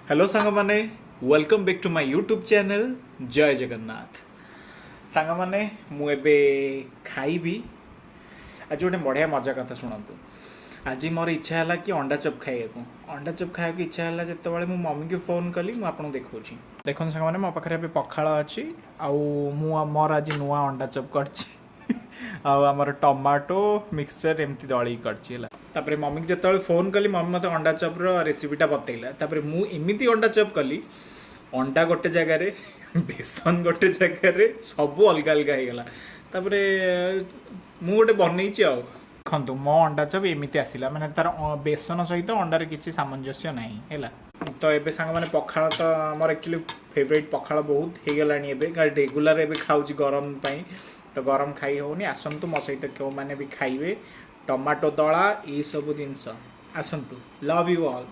Hello सांग माने welcome back to my YouTube channel जय जगन्नाथ। सांग माने मु एबे खाइबी। आज गोटे बढ़िया मजा कथा शुणु। आज मोर इच्छा है कि अंडा चप खाइबा अंडा चप खाइबा इच्छा है जिते मो मम्मी को फोन कली मुझे देखा देखो सांग मैंने मो पाखे पखाड़ अच्छी मोर आज नुआ अंडा चप कर आमर टमाटो मिक्सचर एमती दल कर मम्मी को जिते फोन कली मम्मी मत अंडा चप्र रेसीपीटा बतैला मुझे अंडा चप कली अंडा गोटे जगार बेसन गोटे जगार सब अलग अलग होगला मुझे बनई देखु मो अंडा चप एमती आसला मैंने तार बेसन सहित अंडार किसी सामंजस्य ना है। तो ये सांग मैंने पखाड़ तो आमर एक्चुअली फेवरेट पखाड़ बहुत हो गला रेगुलर एवं खाऊँ गरम पाई तो गरम खाई होनी आसतु मो सहित क्यों मैंने भी खाइबे टमाटो दला ये सब जिनस आसतु लव यू ऑल।